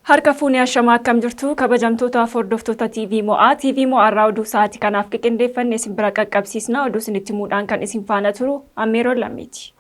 Harka fuunee ashamaa akkam jirtu kabajamtoota hordoftoota TV Mo'aa irraa oduu sa'aatii kanaaf qindeeffanne isin bira qaqqabsiisna oduu isinitti himuudhaan kan isin faana turu Ameeroo Lammiiti.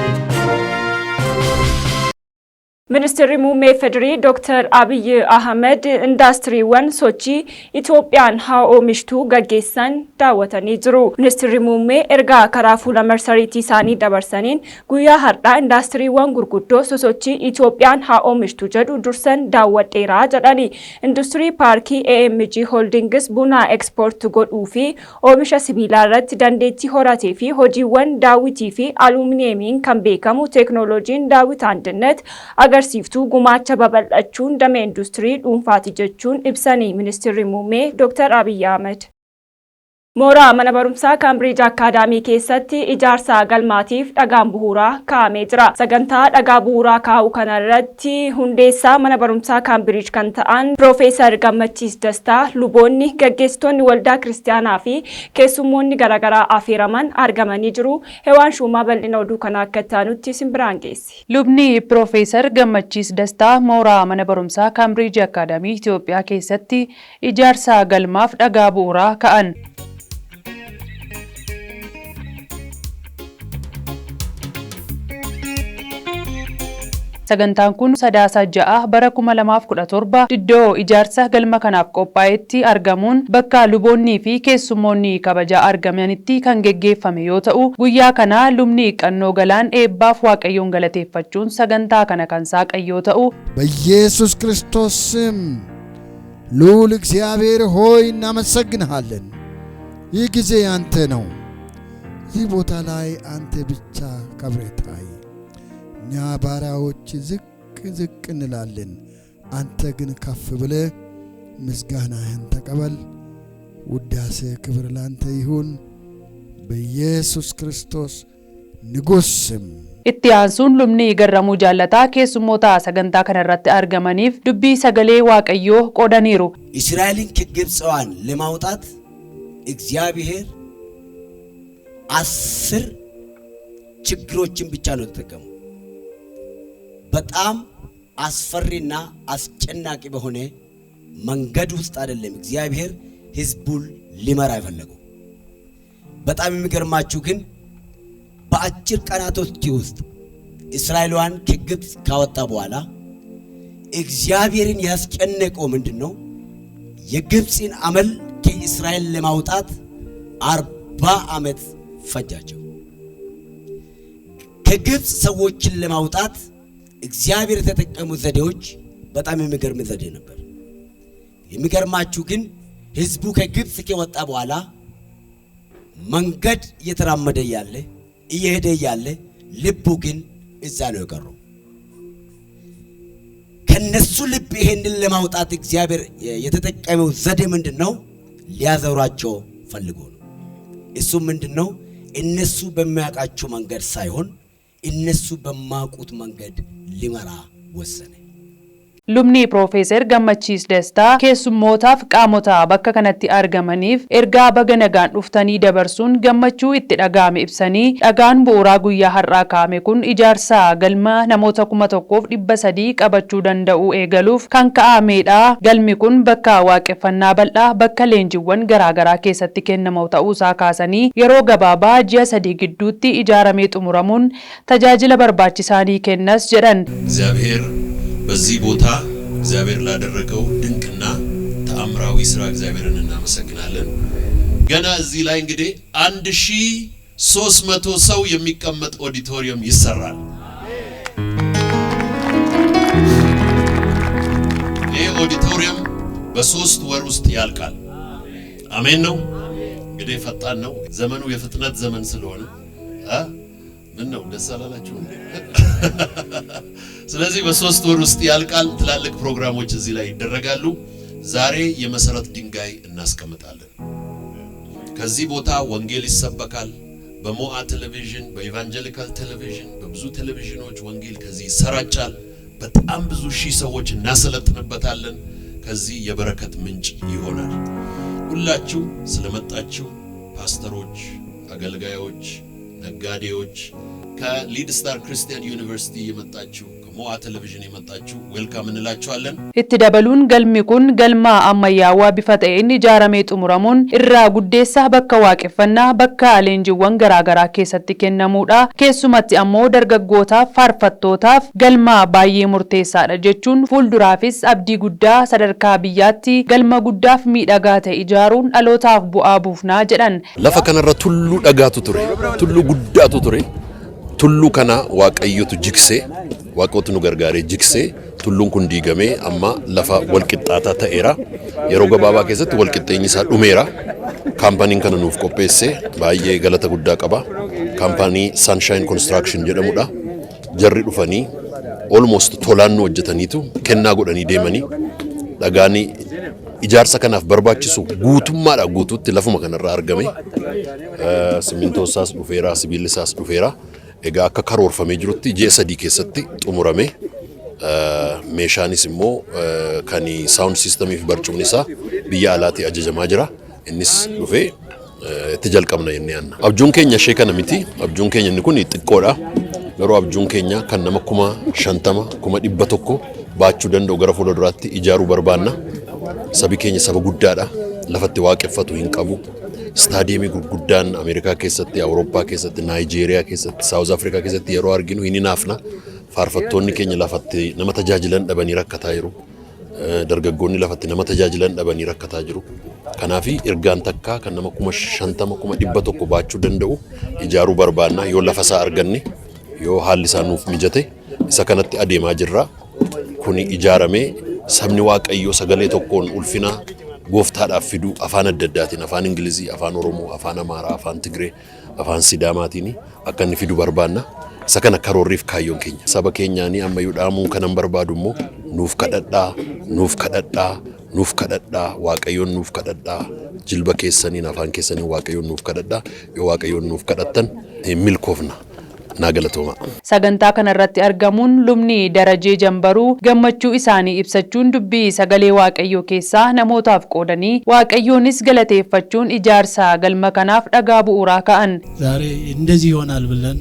Ministeerri muummee Federii Dr. Abiy Ahmed industiriiwwan sochii Itoophiyaan haa oomishtuu gaggeessan daawwatanii jiru. Ministeerri muummee ergaa karaa fuula marsariitii isaanii dabarsaniin guyyaa har'aa industiriiwwan gurguddoo sosochii Itoophiyaan haa oomishtuu jedhu dursan daawwadheeraa jedhani. Industirii paarkii AMG Holdings buna eksport godhuu fi oomisha sibiilaa irratti dandeettii horatee fi hojiiwwan daawwitii fi alumineemiin kan beekamu teeknooloojiin daawwit andinet agarsiiftuu gumaacha babal'achuun damee industirii dhuunfaati jechuun ibsanii ministeerri muummee Dr. Abiy Ahmed. Mooraa mana barumsaa Cambridge Academy keessatti ijaarsa galmaatiif dhagaan bu'uuraa kaa'amee jira. Sagantaa dhagaa bu'uuraa kaa'uu kanarratti hundeessaa mana barumsaa Cambridge kan ta'an Profeesar Gammachiis Dastaa, luboonni, gaggeessitoonni waldaa kiristaanaa fi keessummoonni garaagaraa affeeraman argamanii jiru. Hewaan Shumaa bal'ina oduu kana akka taanutti isin biraan geessi. Lubni Profeesar Gammachiis Dastaa mooraa mana barumsaa Cambridge Academy Itoophiyaa keessatti ijaarsa galmaaf dhagaa bu'uuraa kaa'an. Sagantaan kun sadaasa ja'a bara 2017 iddoo ijaarsa galma kanaaf qophaa'etti argamuun bakka luboonnii fi keessummoonni kabajaa argamanitti kan geggeeffame yoo ta'u guyyaa kana lubni qannoo galaan eebbaaf waaqayyoon galateeffachuun sagantaa kana kan saaqan yoo ta'u በኢየሱስ ክርስቶስ ስም ልዑል እግዚአብሔር ሆይ እናመሰግንሃለን። ይህ ጊዜ ያንተ ነው። ይህ ቦታ ላይ አንተ ብቻ ከብረህ ታይ። እኛ ባሪያዎች ዝቅ እንላለን። አንተ ግን ከፍ ብለህ ምስጋናህን ተቀበል። ውዳሴ ክብር ላንተ ይሁን በኢየሱስ ክርስቶስ ንጉሥ ስም። itti aansuun lubni garramuu jaalataa keessummoota sagantaa kanarratti argamaniif dubbii sagalee waaqayyoo qoodaniiru. እስራኤልን ከግብጽዋን ለማውጣት እግዚአብሔር 10 ችግሮችን ብቻ ነው ተጠቀሙ። በጣም አስፈሪና አስጨናቂ በሆነ መንገድ ውስጥ አይደለም እግዚአብሔር ሕዝቡን ሊመራ ይፈልጋል። በጣም የሚገርማችሁ ግን በአጭር ቀናቶች ውስጥ እስራኤልን ከግብጽ ካወጣ በኋላ እግዚአብሔርን ያስጨነቀው ምንድነው? የግብጽን አመል ከእስራኤል ለማውጣት 40 ዓመት ፈጃቸው። ከግብጽ ሰዎችን ለማውጣት እግዚአብሔር የተጠቀሙ ዘዴዎች በጣም የሚገርም ዘዴ ነበር። የሚገርማችሁ ግን ሕዝቡ ከግብጽ ከወጣ በኋላ መንገድ እየተራመደ ያለ እየሄደ ያለ ልቡ ግን እዛ ነው የቀረው። ከነሱ ልብ ይሄንን ለማውጣት እግዚአብሔር የተጠቀመው ዘዴ ምንድነው? ሊያዘውራቸው ፈልጎ ነው። እሱ ምንድነው? እነሱ በሚያውቃቸው መንገድ ሳይሆን እነሱ በማያውቁት መንገድ ሊመራ ወሰነ። lubni Profeesar Gammachiis Dastaa keessummootaaf qaamota bakka kanatti argamaniif ergaa baga nagaan dhuftanii dabarsuun gammachuu itti dhagaame ibsanii dhagaan bu'uuraa guyyaa har'aa kaa'ame kun ijaarsa galma namoota 1,300 qabachuu danda'u eegaluuf kan kaa'amedha. Galmi kun bakka waaqeffannaa bal'aa bakka leenjiiwwan garaagaraa keessatti kennamu ta'uusaa kaasanii yeroo gabaabaa ji'a 3 gidduutti ijaaramee xumuramuun tajaajila barbaachisaa ni kennas jedhan. በዚህ ቦታ እግዚአብሔር ላደረገው ድንቅና ተአምራዊ ስራ እግዚአብሔርን እናመሰግናለን። ገና እዚህ ላይ እንግዲህ 1300 ሰው የሚቀመጥ ኦዲቶሪየም ይሰራል። ይሄ ኦዲቶሪየም በ3 ወር ውስጥ ያልቃል። አሜን ነው። እንግዲህ ፈጣን ነው ዘመኑ፣ የፍጥነት ዘመን ስለሆነ ምን ነው ደስ አላላችሁ? ስለዚህ በ3 ወር ውስጥ ያልቃል። ትላልቅ ፕሮግራሞች እዚህ ላይ ይደረጋሉ። ዛሬ የመሰረት ድንጋይ እናስቀምጣለን። ከዚህ ቦታ ወንጌል ይሰበካል። በሞአ ቴሌቪዥን፣ በኢቫንጀሊካል ቴሌቪዥን፣ በብዙ ቴሌቪዥኖች ወንጌል ከዚህ ይሰራጫል። በጣም ብዙ ሺህ ሰዎች እናሰለጥንበታለን። ከዚህ የበረከት ምንጭ ይሆናል። ሁላችሁ ስለመጣችሁ ፓስተሮች፣ አገልጋዮች፣ ነጋዴዎች ከሊድ ስታር ክርስቲያን ዩኒቨርሲቲ የመጣችሁ ከሞዓ ቴሌቪዥን የመጣችሁ ዌልካም እንላችኋለን። itti dabaluun galmi kun galma ammayyaawaa bifa ta'een ijaaramee xumuramuun irraa guddeessa bakka waaqeffannaa bakka leenjiiwwan garaagaraa keessatti kennamuudha. Keessumatti ammoo dargaggootaaf faarfattootaaf galma baay'ee murteessaadha jechuun fuulduraafis abdii guddaa sadarkaa biyyaatti galma guddaaf miidhagaa ta'e ijaaruun dhalootaaf bu'aa buufnaa jedhan. Lafa kanarra tulluu dhagaatu ture, tulluu guddaatu ture. Tulluu kana waaqayyotu jiksee, waaqotu nu gargaaree jiksee tulluun kun diigamee amma lafa walqixxaataa ta'eera. Yeroo gabaabaa keessatti walqixxeenyi isaa dhumeera. Kaampaniin kana nuuf qopheessee baay'ee galata guddaa qaba. Kaampanii Sunshine Construction jedhamudha. Jarri dhufanii almost tolaan nu hojjetaniitu kennaa godhanii deemanii dhagaanii ijaarsa kanaaf barbaachisu guutummaadha guutuutti lafuma kanarraa argame. Simintoo isaas dhufeera, sibiilli isaas dhufeera. Egaa akka karoorfamee jirutti ji'a 3 keessatti xumurame. Meeshaanis immoo kan sound system fi barcumni isaa biyya alaatii ajajamaa jira. Innis dhufee itti jalqabna jennee yaadna. Abjuun keenya ishee kana miti. Abjuun keenya inni kun xiqqoodha. Garuu abjuun keenya kan nama 50,000 100,000 baachuu danda'u gara fuulduraatti ijaaruu barbaanna. Sabi keenya saba guddaadha. Lafatti waaqeffatu hin qabu. Staadiyeemii gurguddaan Ameerikaa keessatti, Awurooppaa keessatti, Naayijeeriyaa keessatti, Saawuz Afrikaa keessatti yeroo arginu hin hinaafna. Faarfattoonni keenya lafatti nama tajaajilan dhabanii rakkataa jiru. Dargaggoonni lafatti nama tajaajilan dhabanii rakkataa jiru. Kanaaf ergaan takkaa kan nama 50,000 100,000 baachuu danda'u ijaaruu barbaanna. Yoo lafa isaa arganne, yoo haalli isaa nuuf mijate isa kanatti adeemaa jirra. Kuni ijaaramee sabni Waaqayyoo sagalee tokkoon ulfina gooftaadhaaf fidu afaan adda addaatiin afaan Ingilizii, afaan Oromoo, afaan Amaaraa, afaan Tigree, afaan Sidaamaatiin akka inni fidu barbaanna. Isa kana karoorriif kaayyoon keenya. Saba keenyaanii ammayyuu dhaamuu kanan barbaadu immoo nuuf kadhadhaa, nuuf kadhadhaa, nuuf kadhadhaa, Waaqayyoon nuuf kadhadhaa, jilba keessaniin afaan keessaniin Waaqayyoon nuuf kadhadhaa. Yoo Waaqayyoon nuuf kadhattan milkoofna. Nagalatooma. Sagantaa kanarratti argamuun lubni Darajee Jambaruu gammachuu isaanii ibsachuun dubbii sagalee Waaqayyoo keessaa namootaaf qoodanii Waaqayyoonis galateeffachuun ijaarsa galma kanaaf dhagaa bu'uuraa ka'an. ዛሬ እንደዚህ ይሆናል ብለን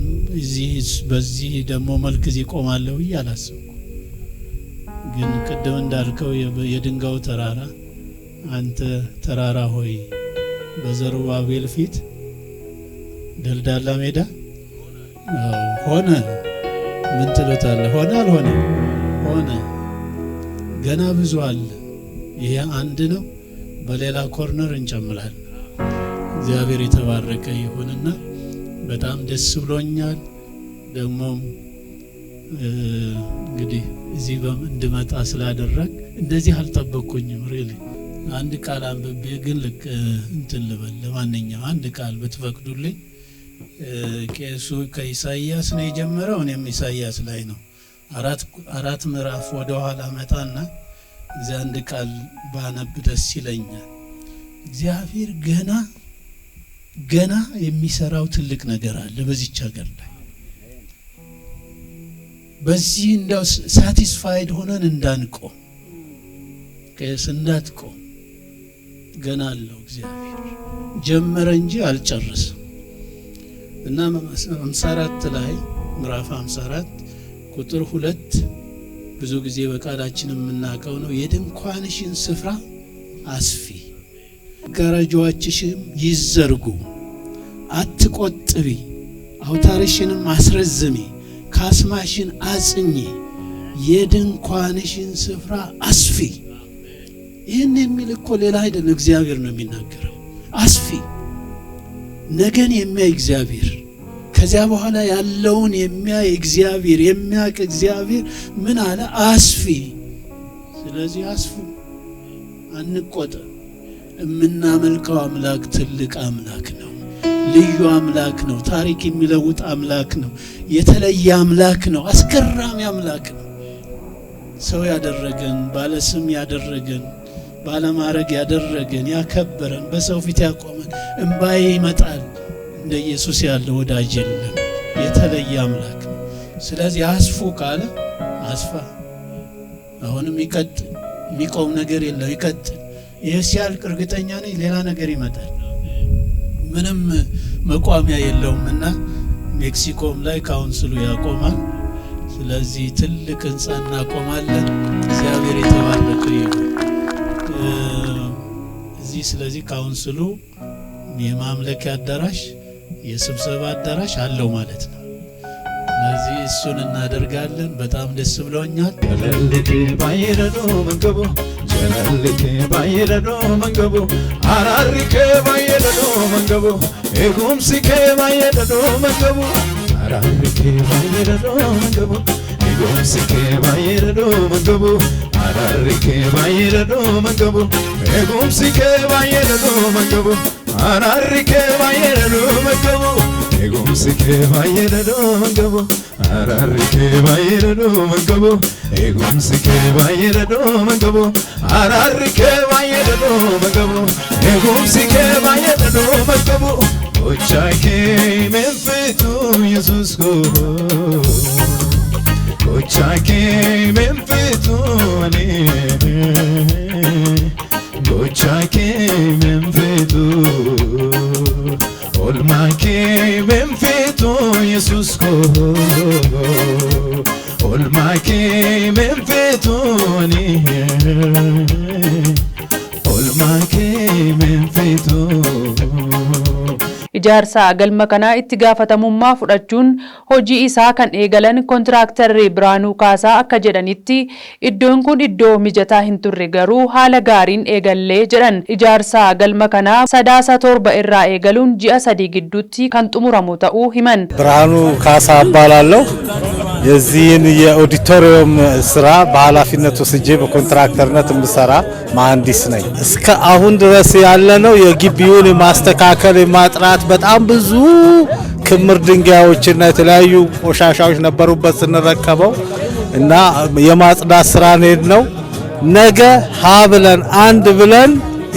በዚህ ደግሞ መልክ እዚህ ቆማለሁ እያላሰብኩ ግን ቅድም እንዳልከው የድንጋዩ ተራራ አንተ ተራራ ሆይ በዘሩባቤል ፊት ደልዳላ ሜዳ ሆነ ምን ትሉታለህ? ሆነ አልሆነ ሆነ። ገና ብዙ አለ። ይሄ አንድ ነው። በሌላ ኮርነር እንጨምራለን። እግዚአብሔር የተባረከ ይሁንና በጣም ደስ ብሎኛል። ደግሞ እንግዲህ እዚህ እንድመጣ ስላደረግ እንደዚህ አልጠበቅኩኝም። ሪሊ አንድ ቃል አንብቤ ግን ልክ እንትን ልበል። ለማንኛውም አንድ ቃል ብትፈቅዱልኝ ቄሱ ከኢሳይያስ ነው የጀመረው። እኔም ኢሳይያስ ላይ ነው አራት ምዕራፍ ወደ ኋላ መጣና እዚያ አንድ ቃል ባነብ ደስ ይለኛል። እግዚአብሔር ገና የሚሰራው ትልቅ ነገር አለ በዚህች ሀገር ላይ። በዚህ እንደው ሳቲስፋይድ ሆነን እንዳንቆም ቄስ እንዳትቆም ገና አለው እግዚአብሔር። ጀመረ እንጂ አልጨረሰም። እና 54 ላይ ምዕራፍ 54 ቁጥር 2 ብዙ ጊዜ በቃላችን የምናቀው ነው። የድንኳንሽን ስፍራ አስፊ፣ ጋራጆችሽም ይዘርጉ፣ አትቆጥቢ፣ አውታርሽንም አስረዝሚ፣ ካስማሽን አጽኚ፣ የድንኳንሽን ስፍራ አስፊ። ይህን የሚል እኮ ሌላ አይደለም፣ እግዚአብሔር ነው የሚናገረው። አስፊ ነገን የሚያይ እግዚአብሔር፣ ከዚያ በኋላ ያለውን የሚያይ እግዚአብሔር፣ የሚያውቅ እግዚአብሔር ምን አለ? አስፊ። ስለዚህ አስፉ፣ አንቆጠብ። የምናመልከው አምላክ ትልቅ አምላክ ነው፣ ልዩ አምላክ ነው፣ ታሪክ የሚለውጥ አምላክ ነው፣ የተለየ አምላክ ነው፣ አስገራሚ አምላክ ነው። ሰው ያደረገን፣ ባለስም ያደረገን፣ ባለማረግ ያደረገን፣ ያከበረን፣ በሰው ፊት ያቆመን፣ እንባዬ ይመጣል እንደ ኢየሱስ ያለ ወዳጅ የለም። የተለየ አምላክ ነው። ስለዚህ አስፉ ካለ አስፋ፣ አሁንም ይቀጥል፣ የሚቆም ነገር የለም፣ ይቀጥል። ይሄ ሲያልቅ እርግጠኛ ነኝ ሌላ ነገር ይመጣል። ምንም መቋሚያ የለውምና ሜክሲኮም ላይ ካውንስሉ ያቆማል። ስለዚህ ትልቅ ህንጻ እናቆማለን። እግዚአብሔር የተባረከ ይሁን። ስለዚህ ካውንስሉ የማምለኪያ አዳራሽ የስብሰባ አዳራሽ አለው ማለት ነው። ስለዚህ እሱን እናደርጋለን። በጣም ደስ ብሎኛል። ጀለልቴ ባይረዶ መንገቦ ጀለልቴ ባይረዶ መንገቦ አራሪኬ ባይረዶ መንገቦ ኤጉምሲኬ ባይረዶ መንገቦ አራሪኬ ባይረዶ መንገቦ ኤጉምሲኬ ባይረዶ መንገቦ አራሪኬ ባይረዶ መንገቦ ኤጉምሲኬ ባይረዶ መንገቦ አራሪኬ ባይረዶ መንገቦ ኤጉምሲኬ ባይረዶ መንገቦ አራሪኬ ባይረዶ መንገቦ ኤጉምሲኬ ባይረዶ መንገቦ አራሪኬ ባይረዶ መንገቦ ኤጉምሲኬ ባይረዶ መንገቦ ኦቻኬ መንፈቱ ኢየሱስ ኮ ኦቻኬ መንፈቱ አኔ ኦቻኬ መንፈቱ ኦልማኬ መንፈቱ ኢየሱስ ኮ ኦልማኬ መንፈቱ አኔ ኦልማኬ መንፈቱ ijaarsa galma kana itti gaafatamummaa fudhachuun hojii isaa kan eegalan kontiraaktarri Biraanuu Kaasaa akka jedhanitti iddoon kun iddoo mijataa hin turre garuu haala gaariin eegallee jedhan. Ijaarsa galma kana sadaasa torba irraa eegaluun ji'a 3 gidduutti kan xumuramu ta'uu himan. Biraanuu Kaasaa እባላለሁ። የዚህን የኦዲቶሪየም ስራ በኃላፊነት ወስጄ በኮንትራክተርነት የምሰራ መሐንዲስ ነኝ። እስከ አሁን ድረስ ያለነው የግቢውን ማስተካከል ማጥራት በጣም ብዙ ክምር ድንጋዮችና የተለያዩ ቆሻሻዎች ነበሩበት ስንረከበው እና የማጽዳት ስራ ነው። ነገ ብለን አንድ ብለን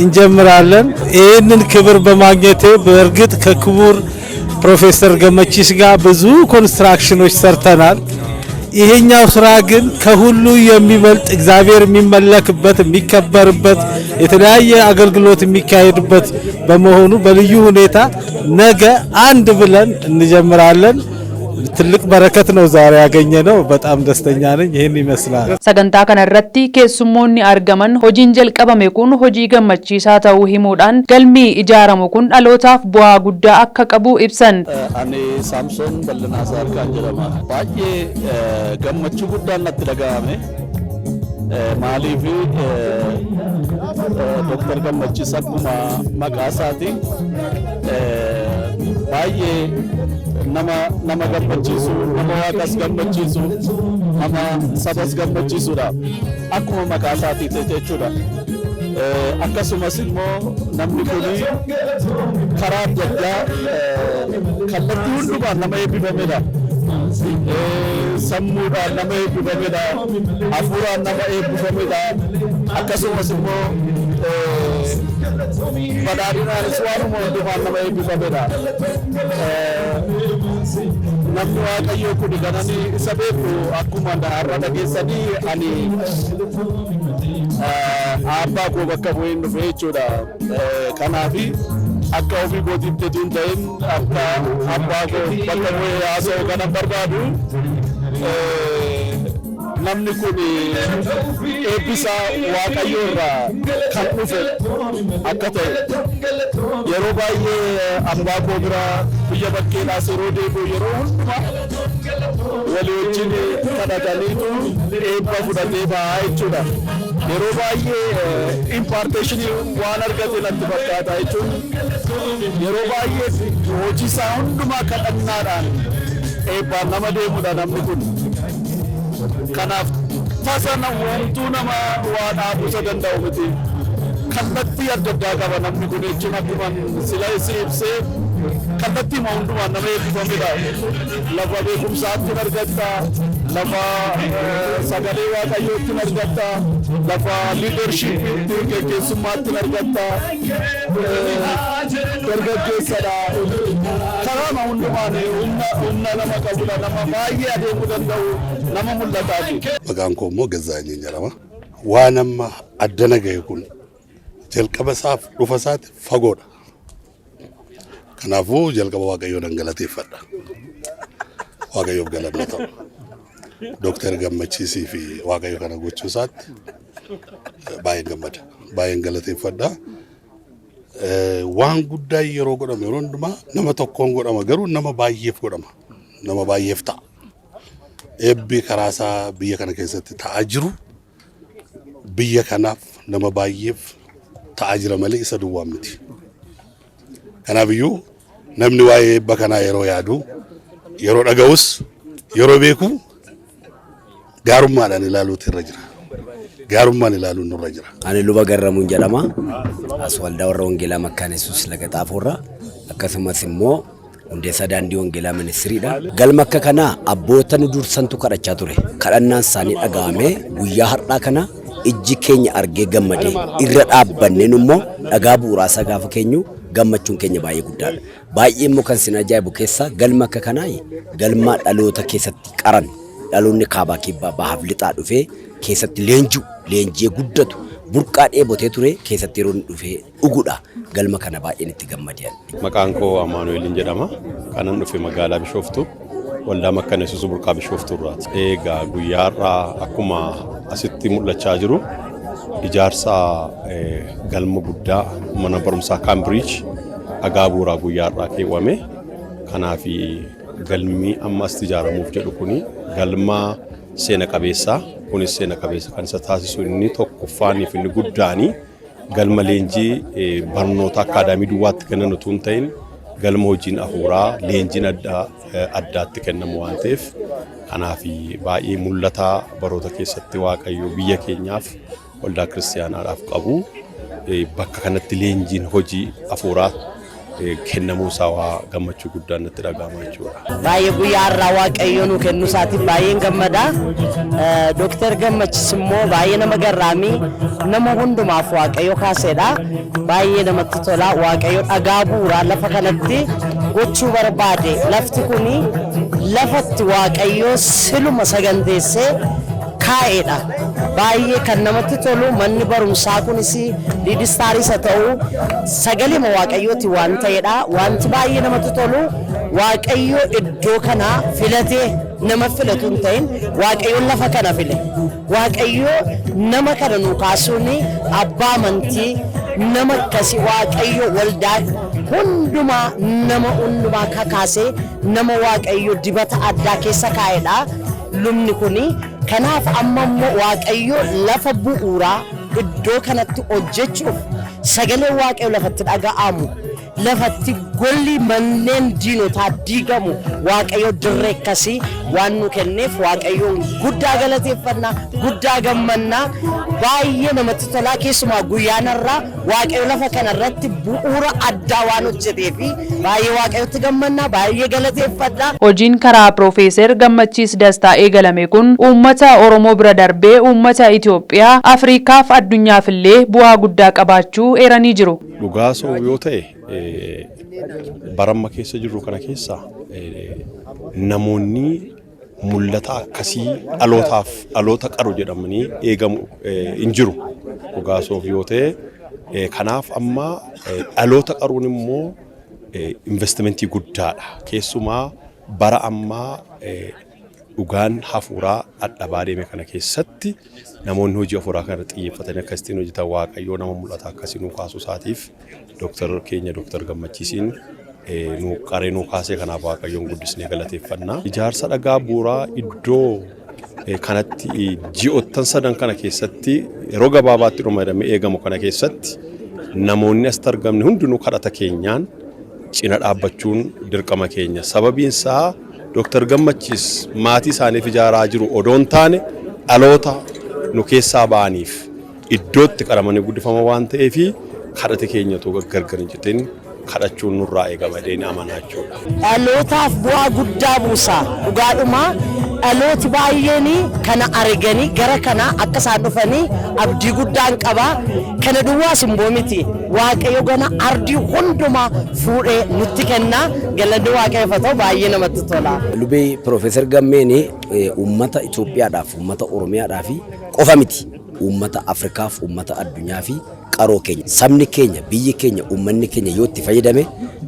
እንጀምራለን። ይህንን ክብር በማግኘቴ በእርግጥ ከክቡር ፕሮፌሰር ገመቺስ ጋር ብዙ ኮንስትራክሽኖች ሰርተናል። ይሄኛው ስራ ግን ከሁሉ የሚበልጥ እግዚአብሔር የሚመለክበት የሚከበርበት የተለያየ አገልግሎት የሚካሄድበት በመሆኑ በልዩ ሁኔታ ነገ አንድ ብለን እንጀምራለን። ትልቅ በረከት ነው ዛሬ ያገኘነው። በጣም ደስተኛ ነኝ። ይሄን ይመስላል። Sagantaa kana irratti keessummoonni argaman hojiin jalqabame kun hojii gammachiisaa ta'uu himuudhaan galmi ijaaramu kun dhalootaaf bu'aa guddaa akka qabu ibsan. Ani Samson Bal'inaasaa Arkaan jedhama. Baay'ee gammachuu guddaan natti dhaga'ame. Maaliif Dr. Gammachiis akkuma maqaa isaatiin baay'ee nama gammachiisu, nama waaqas gammachiisu, nama sabas gammachiisudha. Akkuma maqaa isaatii jechuudha. Akkasumas immoo namni kun karaa adda addaa kallattii hundumaan nama eebbifamedha. Sammuudhaan nama eebbifamedha. Hafuuraan nama eebbifamedha. Akkasumas immoo badhaadhinaanis waanuma hundumaan nama eebbifamedha. Namni Waaqayyoo kun ganani isa beeku akkuma har'a dhageessanii ani abbaa koo bakka bu'een dhufe jechuudha. Kanaafi akka ofii kootiitti hin ta'in akka abbaa koo bakka bu'ee haasa'u kana barbaadu. Namni kun eebbisa Waaqayyoo irraa kan dhufe akka ta'e yeroo baay'ee abbaa koo bira biyya bakkeedhaas yeroo deebi'u yeroo hundumaa walii wajjin kadhataniitu eebba fudhatee ba'aa jechuudha. Yeroo baay'ee imparteeshinii waan argate natti fakkaata jechuun yeroo baay'ee hojii isaa hundumaa kadhannaadhaan eebbaan nama deemudha namni kun. Kanaaf tasa wantuu nama waa dhaabuu danda'u miti. Kallattii adda addaa qaba namni kun jechuun akkuma sila ibsee kallattii hundumaan nama eebbifamedha. Lafa beekumsaatti argatta, lafa sagalee waaqayyootti argatta, lafa liidarshiipiitti geggeessummaatti argatta, dargaggeessadha. Karaa hundumaan humna nama qabudha, nama baay'ee adeemuu danda'u, nama mul'ataati. Maqaan koo immoo Gazaanyii jedhama. Waan amma addana ga'e kun jalqaba isaaf dhufa isaati fagoodha. Kanaafuu jalqaba Waaqayyoon galateeffadha. Waaqayyoof galanna ta'u. Dooktar Gammachiisii fi Waaqayyo kana gochuu isaatti baay'een gammada. Baay'een galateeffadha. Waan guddaa yeroo godhame yeroo hundumaa nama tokkoon godhama garuu nama baay'eef godhama. Nama baay'eef ta'a. Eebbi karaa isaa biyya kana keessatti ta'aa jiru biyya kanaaf nama baay'eef ta'aa jira malee isa duwwaa miti. Kanaaf iyyuu namni waa'ee eebba kanaa yeroo yaadu yeroo dhaga'us yeroo beeku gaarummaadhaan ilaaluutu irra jira. Gaarummaan ilaaluun nurra jira. Ani luba Garramuun jedhama. As waldaa warra Wangeelaa Makkaan Yesuus laga Xaafoorraa akkasumas immoo hundeessaa daandii Wangeelaa ministiriidha. Galma akka kanaa abboota nu dursantu kadhachaa ture. Kadhannaan isaanii dhaga'amee guyyaa har'aa kana ijji keenya argee gammadee irra dhaabbanneen immoo dhagaa bu'uuraa isaa gaafa keenyu gammachuun keenya baay'ee guddaadha. Baay'ee immoo kan sin ajaa'ibu keessaa galma akka kanaa galma dhaloota keessatti qaran dhaloonni kaabaa kibbaa bahaaf lixaa dhufee keessatti leenjii guddatu burqaa dheebotee ture keessatti yeroo dhufee dhugudha. Galma kana baay'een itti gammadeen. Maqaan koo Amaanu'eel jedhama. Kanan dhufe magaalaa Bishooftuu waldaa Makkaan Yesuus burqaa Bishooftuurraati. Egaa guyyaa har'aa akkuma asitti mul'achaa jiru ijaarsa galma guddaa mana barumsaa Kaambiriij dhagaa bu'uuraa guyyaa har'aa keewwame. Kanaaf galmi amma asitti ijaaramuuf jedhu kuni galma seena qabeessaa. Kunis seena qabeessa kan isa taasisu inni tokkoffaanii fi inni guddaanii galma leenjii barnoota akaadaamii duwwaatti kennan utuu hin ta'in galma hojiin hafuuraa leenjiin addaatti kennamu waan ta'eef kanaaf baay'ee mul'ataa baroota keessatti Waaqayyo biyya keenyaaf waldaa kiristaanaadhaaf qabu bakka kanatti leenjiin hojii hafuuraa kennamuu isaa gammachuu guddaan natti dhaga'ama jechuudha. Baay'ee guyyaa har'aa Waaqayyo nu kennu isaatiif baay'een gammada. Dooktar Gammachiis immoo baay'ee nama garraamii nama hundumaaf Waaqayyo kaaseedha. Baay'ee namatti tola. Waaqayyo dhagaa bu'uuraa lafa kanatti gochuu barbaade. Lafti kuni lafatti Waaqayyo siluma saganteessee kaa'eedha. Baay'ee kan namatti tolu manni barumsaa kunis liidistaaris haa ta'u sagalee Waaqayyooti waan ta'eedha. Wanti baay'ee namatti tolu Waaqayyo iddoo kana filatee nama filatu hin ta'in Waaqayyo lafa kana file. Waaqayyo nama kana nu kaasuun abbaa amantii nama akkasii Waaqayyo waldaa hundumaa kakaasee nama Waaqayyo dibata addaa keessa kaa'eedha. Lubni kuni kanaaf amma immoo Waaqayyo lafa bu'uuraa iddoo kanatti hojjechuuf sagalee Waaqayyo lafatti dhaga'amu lafatti golli manneen diinotaa diigamu Waaqayyo dirree akkasii waan nu kenneef Waaqayyoon guddaa galateeffannaa guddaa gammannaa baay'ee namatti tolaa keessumaa guyyaan irraa Waaqayyo lafa kanarratti bu'uura addaa waan hojjeteef baay'ee Waaqayyotti gammannaa baay'ee galateeffannaa. Hojiin karaa Piroofeesar Gammachiis Dastaa eegalame kun uummata Oromoo bira darbee uummata Itoophiyaa, Afriikaaf addunyaaf illee bu'aa guddaa qabaachuu eeranii jiru. Dhugaa soo yoo ta'e baramma keessa jirru kana keessa namoonni mul'ata akkasii dhaloota qaru jedhamanii eegamu hin jiru. Dhugaa soo yoo ta'e kanaaf amma dhaloota qaruun immoo investimentii guddaadha. Keessumaa bara ammaa dhugaan hafuuraa dhadhabaa deeme kana keessatti namoonni hojii hafuuraa kana xiyyeeffatanii akkasitti hojjetan Waaqayyoo nama mul'ata akkasii nu kaasuu isaatiif Dooktar Gammachiisiin nu kaasee kanaaf Waaqayyoon guddisnee galateeffannaa. Ijaarsa dhagaa bu'uuraa iddoo kanatti ji'oottan sadan kana keessatti yeroo gabaabaatti dhumadamee eegamu kana keessatti namoonni asitti argamne hundinuu kadhata keenyaan cina dhaabbachuun dirqama keenya. Sababiin isaa Dooktar Gammachiis maatii isaaniif ijaaraa jiru odoon taane dhaloota nu keessaa ba'aniif iddootti qaramanii guddifama waan ta'eef kadhata keenyatu gargar hin citin kadhachuun nurraa eegama deeni amanaa jechuudha. Dhalootaaf bu'aa guddaa buusa dhugaadhuma dhalooti baay'eeni kana arganii gara kana akka isaan dhufanii abdii guddaan qaba kana duwwaa simboo miti waaqayyo gana ardii hundumaa fuudhee nutti kenna galanni waaqayyofatoo baay'ee namatti tola. Lubee Profeesar Gammeeni uummata Itoophiyaadhaaf uummata Oromiyaadhaaf qofa miti uummata Afrikaaf uummata addunyaa fi qaroo keenya sabni keenya biyyi keenya uummanni keenya yoo itti fayyadame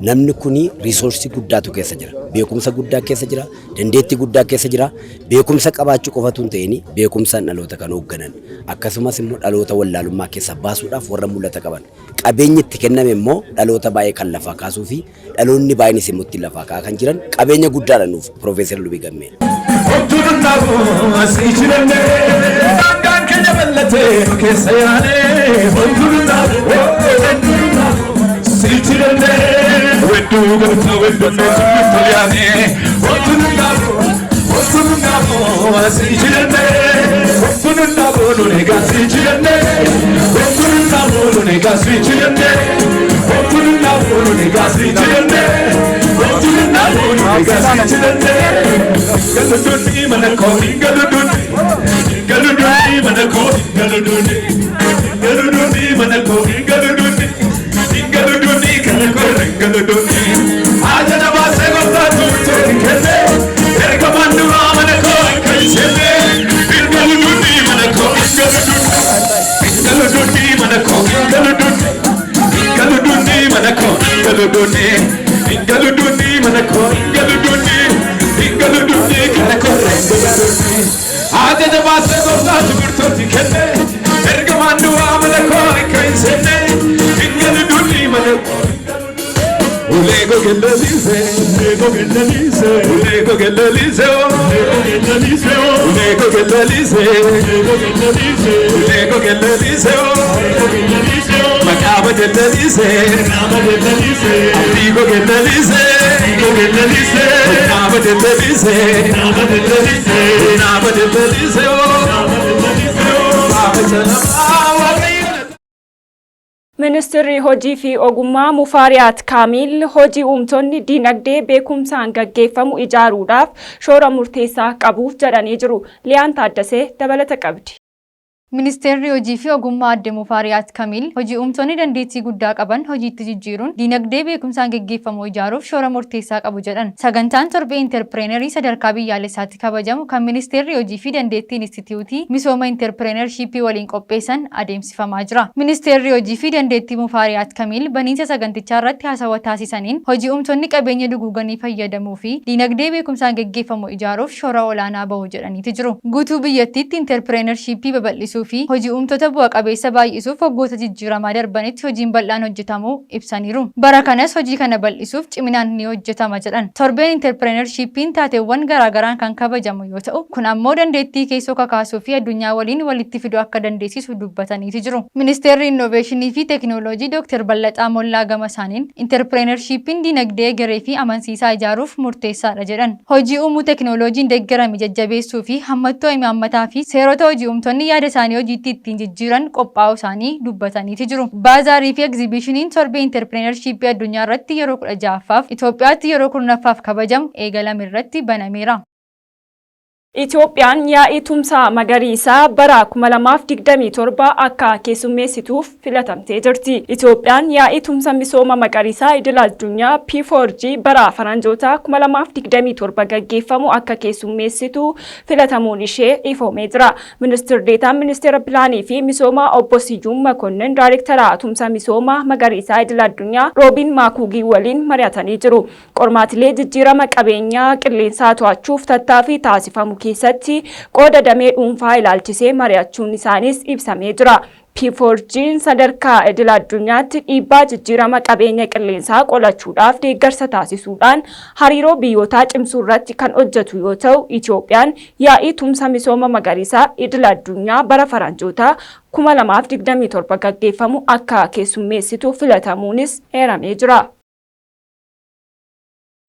namni kuni resource guddaatu keessa jira beekumsa guddaa keessa jira dandeettii guddaa keessa jira beekumsa qabaachuu qofatu hin ta'in beekumsaan dhaloota kan hoogganan akkasumas immoo dhaloota wallaalummaa keessa baasuudhaaf warra mul'ata qaban qabeenyi itti kenname immoo dhaloota baay'ee kan lafaa kaasuu fi dhaloonni baay'eenis immoo itti lafaa kaa kan jiran qabeenya guddaadha nuuf Profeesar Lubee Gammeen. Ministeerri hojii fi ogummaa Mufaariyaat Kaamil hojii uumtonni dinagdee beekumsaan gaggeeffamu ijaaruudhaaf shoora murteessaa qabuuf jedhanii jiru. Liyaan Taaddasee dabalata qabdi. Ministeerri hojii fi ogummaa adde Mufaariyaat Kaamil hojii uumtonni dandeettii guddaa qaban hojiitti jijjiiruun dinagdee beekumsaan gaggeeffamu ijaaruuf shoora murteessaa qabu jedhan. Sagantaan torbee interprenerii sadarkaa biyyaalessaatti kabajamu kan ministeerri hojii fi dandeettii instituutii misooma interprenershiipii waliin qopheessan adeemsifamaa jira. Ministeerri hojii fi dandeettii Mufaariyaat Kaamil baniinsa sagantichaa irratti haasawaa taasisaniin hojii uumtonni qabeenya duguuganii fayyadamuu fi dinagdee beekumsaan gaggeeffamu ijaaruuf shoora olaanaa bahu jedhaniiti jiru. Guutuu biyyattiitti interprenershiipii babal'isuu fi hojii uumtoota bu'a qabeessa baay'isuuf waggoota jijjiiramaa darbanitti hojiin bal'aan hojjetamuu ibsaniiru. Bara kanas hojii kana bal'isuuf ciminaan ni hojjetama jedhan. Torbeen interprenershiipiin taateewwan garaagaraan kan kabajamu yoo ta'u kun ammoo dandeettii keessoo kakaasuu fi addunyaa waliin walitti fiduu akka dandeessisu dubbataniiti jiru. Ministeerri innoveeshinii fi teekinooloojii Dr. Ballaxaa Mollaa gama isaaniin interprenershiipiin dinagdee garee fi amansiisaa ijaaruuf murteessaadha jedhan. Hojii uumuu teekinooloojiin deeggarame jajjabeessuu fi hammattoo imaammataa fi seerota hojii uumtonni yaada isaanii hojiitti ittiin jijjiiran qophaa'uu isaanii dubbataniiti jiru. Baazaarii fi egzibishiniin torbee interprenershiipii addunyaa irratti yeroo 16ffaaf Itoophiyaatti yeroo 10ffaaf kabajamu eegalame irratti banameera. Itoophiyaan yaa'ii tumsaa magariisaa bara 2027 akka keessummeessituuf filatamtee jirti. Itoophiyaan yaa'ii tumsa misooma magariisaa idil-addunyaa P4G bara faranjoota 2027 gaggeeffamu akka keessummeessitu filatamuun ishee ifoomee jira. Ministeerri deetaan ministeera pilaanii fi misooma obbo Siyuum Makonnin daayirektara tumsa misooma magariisaa idil-addunyaa Roobiin Maakuugii waliin mari'atanii jiru. Qormaatilee jijjiirama qabeenyaa qilleensaa to'achuuf tattaaffii taasifamu keessatti qooda damee dhuunfaa ilaalchisee mari'achuun isaanis ibsamee jira. P4G'n sadarkaa idil-addunyaatti dhiibbaa jijjiirama qabeenya qilleensaa qolachuudhaaf deeggarsa taasisuudhaan hariiroo biyyootaa cimsuu irratti kan hojjetu yoo ta'u, Itoophiyaan yaa'ii tumsa misooma magariisaa idil-addunyaa bara faranjoota 2027 gaggeeffamu akka keessummeessitu filatamuunis eeramee jira.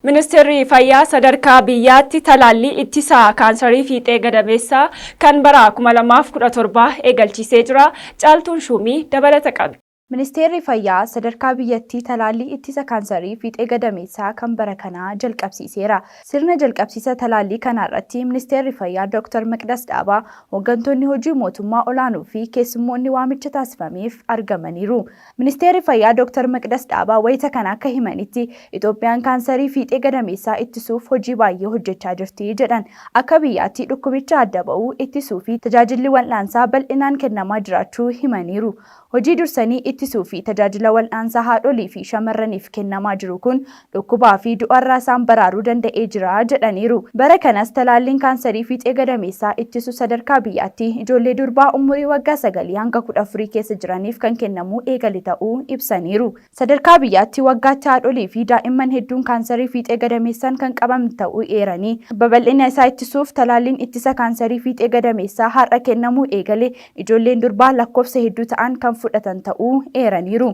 Ministeerri fayyaa sadarkaa biyyaatti talaallii ittisaa kaansarii fiixee gadameessaa kan bara 2017 eegalchiisee jira. Caaltuun Shumii dabalata qabdi. Ministeerri Fayyaa sadarkaa biyyattii talaallii ittisa kaansarii fiixee gadameessaa kan bara kanaa jalqabsiiseera. Sirna jalqabsiisa talaallii kanaa irratti Ministeerri Fayyaa Dr. Maqdas Dhaabaa, hooggantoonni hojii mootummaa olaanoo fi keessummoonni waamicha taasifameef argamaniiru. Ministeerri Fayyaa Dr. Maqdas Dhaabaa wayita kana akka himanitti Itoophiyaan kaansarii fiixee gadameessaa ittisuuf hojii baay'ee hojjechaa jirti jedhan. Akka biyyaatti dhukkubicha adda ba'uu ittisuu fi tajaajilli wal'aansaa bal'inaan kennamaa jiraachuu himaniiru. Hojii dursanii ittisuu fi tajaajila wal'aansaa haadholii fi shamarraniif kennamaa jiru kun dhukkubaa fi du'arraa isaan baraaruu danda'ee jira jedhaniiru. Bara kanas talaalliin kaansarii fiixee gadameessaa ittisu sadarkaa biyyaatti ijoollee durbaa umurii waggaa 9 hanga 14 keessa jiraniif kan kennamu eegale ta'uu ibsaniiru. Sadarkaa biyyaatti waggaatti haadholii fi daa'imman hedduun kaansarii fiixee gadameessaan kan qabaman ta'uu eeranii babal'ina isaa ittisuuf talaalliin ittisa kaansarii fiixee gadameessaa har'a kennamuu eegale ijoolleen durbaa lakkoofsa hedduu ta'an kan fudhatan ta'uu eeraniiru.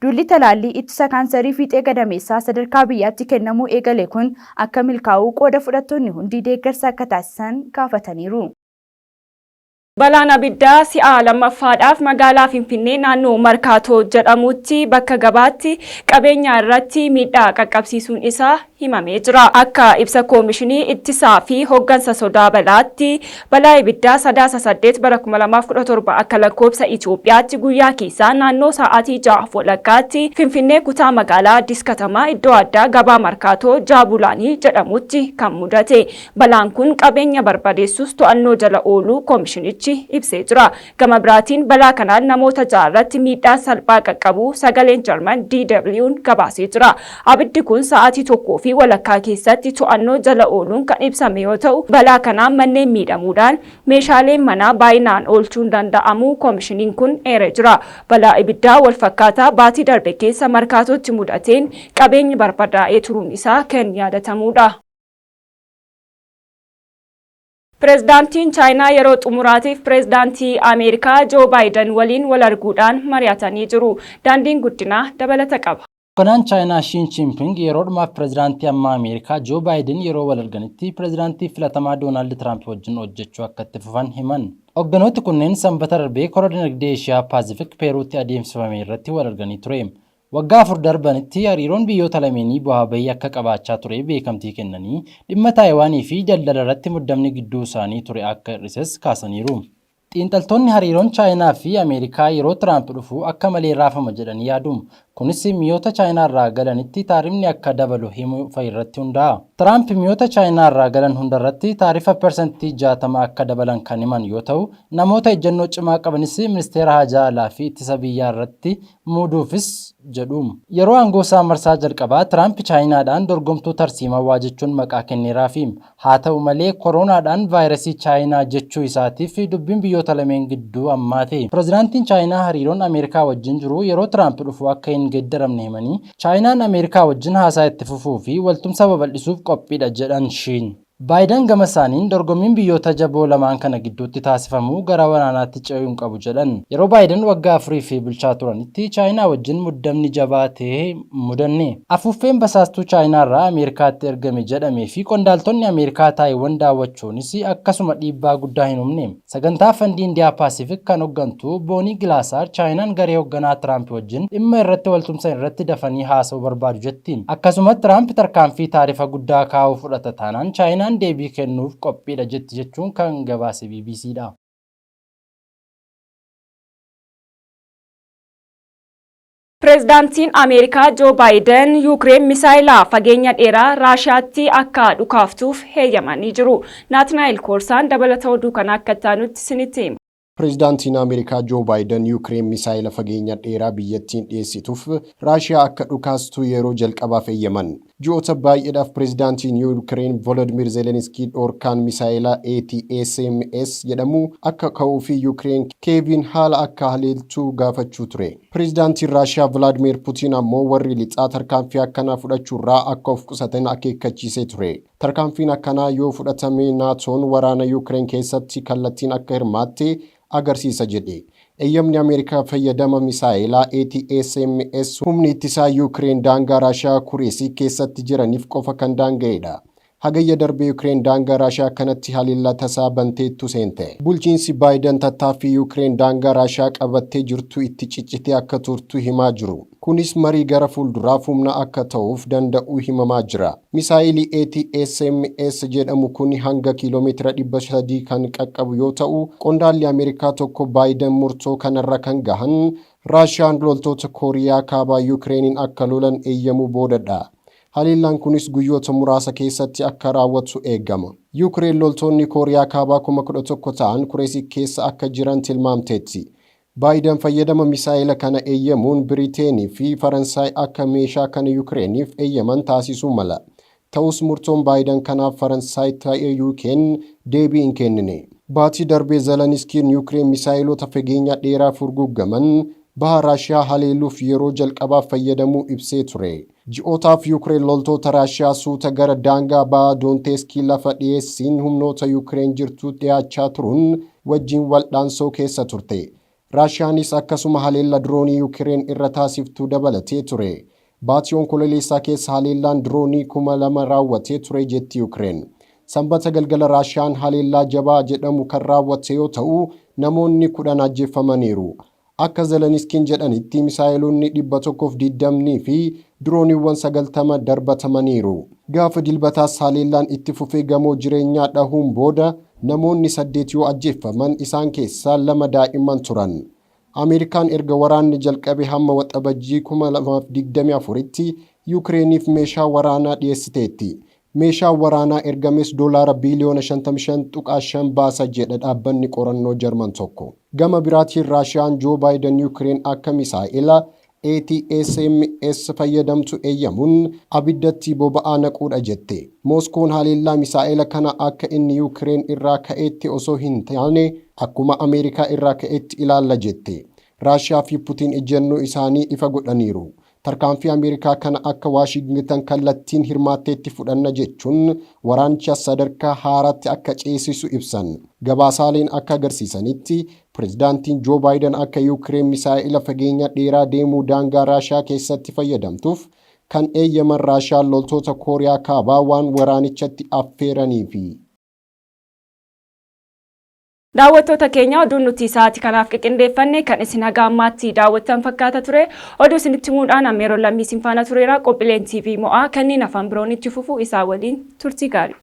Duulli talaallii ittisa kaansarii fiixee gadameessaa sadarkaa biyyaatti kennamuu eegale kun akka milkaa'uu qooda fudhattoonni hundi deeggarsa akka taasisan gaafataniiru. Balaan abiddaa si'a lammaffaadhaaf magaalaa Finfinnee naannoo Markaatoo jedhamutti bakka gabaatti qabeenya irratti miidhaa qaqqabsiisuun isaa himamee jira. Akka ibsa koomishinii ittisaa fi hooggansa sodaa balaatti balaa ibiddaa 8/8/2017 akka lakkoofsa Itoophiyaatti guyyaa keessaa naannoo sa'aatii 6:00 Finfinnee kutaa magaalaa Addis Katamaa iddoo addaa gabaa Markaatoo Jaabulaanii jedhamutti kan mudate. Balaan kun qabeenya barbadeessuus to'annoo jala ooluu koomishinichi ibsee jira. Gama biraatiin balaa kanaan namoota 6 irratti miidhaa salphaa qaqqabu sagaleen Jarman DW'n gabaasee jira. Abiddi kun sa'aatii 1 fi walakkaa keessatti to'annoo jala ooluun kan ibsame yoo ta'u, balaa kanaan manneen miidhamuudhaan meeshaaleen manaa baay'inaan oolchuun danda'amu koomishiniin kun eeree jira. Balaa ibiddaa wal fakkaataa baatii darbe keessa Markaatootti mudateen qabeenyi barbadaa'ee turuun isaa kan yaadatamudha. Pireezidaantiin Chaayinaa yeroo xumuraatiif pireezidaantii Ameerikaa Joo Baayiden waliin wal arguudhaan mari'atanii jiru. Daandiin guddinaa dabalata qaba. Hoogganaan Chaayinaa Xi Jinping yeroo dhumaaf pireezidaantii amma Ameerikaa Joo Baayiden yeroo wal arganitti pireezidaantii filatamaa Doonaald Tiraamp wajjin hojjechuu akka itti fufan himan. Hoogganoonni kunneen sanbata darbee korora dinagdee Eeshiyaa Paasifik Peeruutti adeemsifame irratti wal arganii ture. Waggaa 4 darbanitti hariiroon biyyoota lameenii bu'aa bahii akka qabaachaa ture beekamtii kennanii dhimma Taayiwaanii fi daldala irratti muddamni gidduu isaanii ture akka hir'ises kaasaniiru. Xiinxaltoonni hariiroon Chaayinaa fi Ameerikaa yeroo Tiraamp dhufu akka malee raafama jedhanii yaadu. Kunis mi'oota Chaayinaa irraa galanitti taarifni akka dabalu himuu irratti hundaa'a. Tiraamp mi'oota Chaayinaa irraa galan hundarratti taarifa persentii 60 akka dabalan kan himan yoo ta'u, namoota ejjennoo cimaa qabanis ministeera haajaa alaa fi ittisa biyyaa irratti muuduufis jedhu. Yeroo aangoo isaa marsaa jalqabaa Tiraamp Chaayinaadhaan dorgomtuu tarsiimawaa jechuun maqaa kenneeraafi. Haa ta'u malee koronaadhaan vaayirasii Chaayinaa jechuu isaatiif dubbiin biyyoota lameen gidduu ammaate. Pireezidaantiin Chaayinaa hariiroon Ameerikaa wajjin jiru yeroo Tiraamp dhufu akka hin geddaramne himanii Chaayinaan Ameerikaa wajjin haasaa itti fufuu fi waltumsa babal'isuuf qophiidha jedhan Shiin. Baayiden gama isaaniin dorgommiin biyyoota jaboo lamaan kana gidduutti taasifamu gara waraanaatti ce'uu hin qabu jedhan. Yeroo Baayiden waggaa 4 fi bulchaa turanitti Chaayinaa wajjin muddamni jabaa ta'ee mudanne. Afuuffeen basaastuu Chaayinaa irraa Ameerikaatti ergame jedhamee fi qondaaltonni Ameerikaa Taayiwaan daawwachuunis akkasuma dhiibbaa guddaa hin uumne. Sagantaa fandii Indiyaa Paasifik kan hooggantu Boonii Gilaasaar Chaayinaan garee hoogganaa Tiraamp wajjin dhimma irratti waltumsa irratti dafanii haasa'uu barbaadu jetti. Akkasuma Tiraamp tarkaanfii taarifa guddaa kaa'uu fudhata taanaan Chaayinaan deebii kennuuf qophiidha jechuun kan gabaase BBCdha. Pireezidaantiin Ameerikaa Joo Baayiden Yuukireen misaayilaa fageenya dheeraa Raashiyaatti akka dhukaaftuuf heeyyamanii jiru. Naatnaayil Koorsaan dabalata oduu kana akka taanutti isinitti hima. Pireezidaantiin Ameerikaa Joo Baayiden Yuukireen misaayila fageenya dheeraa biyyattiin dhiyeessituuf Raashiyaa akka dhukaastu yeroo jalqabaaf eeyyaman. Ji'oota baay'eedhaaf pireezidaantiin Yuukireen Volodimir Zelenskii dhorkaan misaayila ATACMS jedhamu akka ka'uu fi Yuukireen Kiyeviin haala akka haleeltuu gaafachuu ture. Pireezidaantiin Raashiyaa Vladimir Putin ammoo warri lixaa tarkaanfii akkanaa fudhachuurraa akka of qusatan akeekkachiisee ture. Tarkaanfiin akkanaa yoo fudhatame naatoon waraana Yuukireen keessatti kallattiin akka hirmaatte agarsiisa jedhe. Eeyyamni Ameerikaa fayyadama misaayilaa ATACMS humni ittisaa Yuukireen daangaa Raashiyaa Kureesii keessatti jiraniif qofa kan daanga'edha. hagayya darbee Yuukireen daangaa Raashiyaa kanatti haleellaa tasaa banteettu seente. Bulchiinsi Baayiden tattaaffii Yuukireen daangaa Raashiyaa qabattee jirtu itti ciccitee akka turtu himaa jiru. Kunis marii gara fuulduraa humna akka ta'uuf danda'u himamaa jira. Misaayilii ATSMS jedhamu kun hanga kiiloomeetira 300 kan qaqqabu yoo ta'u, qondaalli Ameerikaa tokko Baayiden murtoo kanarra kan gahan Raashiyaan loltoota Kooriyaa kaabaa Yuukireeniin akka lolan eeyyamuu boodadha. Haleellaan kunis guyyoota muraasa keessatti akka raawwatu eegama. Yuukireen loltoonni Kooriyaa kaabaa 11,000 ta'an Kureesii keessa akka jiran tilmaamteetti. Baayiden fayyadama misaayila kana eeyyamuun Biriteenii fi Faransaay akka meeshaa kana Yuukireeniif eeyyaman taasisuu mala. Ta'us murtoon Baayiden kanaaf Faransaay ta'ee Yuukireen deebii hin kennine. Baatii darbee Zeleniskiin Yuukireen misaayilota fageenya dheeraa furguggaman baha Raashiyaa haleeluuf yeroo jalqabaaf fayyadamuu ibsee ture. Ji'ootaaf Yuukireen loltoota Raashiyaa suuta gara daangaa baha Doonteeskii lafa dhiyeessiin humnoota Yuukireen jirtu dhiyaachaa turuun wajjin waldhaansoo keessa turte. Raashiyaanis akkasuma haleella diroonii Yuukireen irra taasiftuu dabalatee ture. Baatii onkololeessaa keessa haleellaan diroonii 2,000 raawwatee ture jetti Yuukireen. Sanbata galgala Raashiyaan haleellaa jabaa jedhamu kan raawwate yoo ta'u, namoonni 10 ajjeeffamaniiru. Akka Zeleniskiin jedhanitti misaayilonni 120 fi dirooniiwwan 90 darbatamaniiru. Gaafa dilbataas haleellaan itti fufee gamoo jireenyaa dhahuun booda namoonni 8 yoo ajjeeffaman isaan keessaa 2 daa'imman turan. Ameerikaan erga waraanni jalqabe hamma waxabajjii 2024tti Yuukireeniif meeshaa waraanaa dhiyeessiteetti. Meeshaa waraanaa ergames $55 biliyoona baasa jedha dhaabbanni qorannoo Jarman tokko. Gama biraatiin Raashiyaan Joo Baayiden Yuukireen akka misaa'ila ATSMS fayyadamtu eeyyamuun abiddatti boba'aa naquudha jette. Mooskoon haleellaa misaa'ila kana akka inni Yuukireen irraa ka'eetti osoo hin taane akkuma Ameerikaa irraa ka'eetti ilaalla jette. Raashiyaa fi Putiin ejjennoo isaanii ifa godhaniiru. Tarkaanfii Ameerikaa kana akka Waashingtan kallattiin hirmaatteetti fudhanna jechuun waraanicha sadarkaa haaraatti akka ceesisu ibsan. Gabaasaaleen akka agarsiisanitti pirezidaantiin Joo Baayiden akka Yuukireen misaa'ila fageenya dheeraa deemuu daangaa Raashiyaa keessatti fayyadamtuuf kan eeyyaman Raashiyaan loltoota Kooriyaa kaabaa waan waraanichatti affeeraniifi. Daawwattoota keenya oduun nuti sa'aatii kanaaf qindeeffanne kan isin haga ammaatti daawwattan fakkaata ture. Oduu isinitti himuudhaan Ameeroo Lammii isin faana tureera. Qophiileen TV mo'aa kanneen afaan biroon itti fufu isaa waliin turtii gaarii.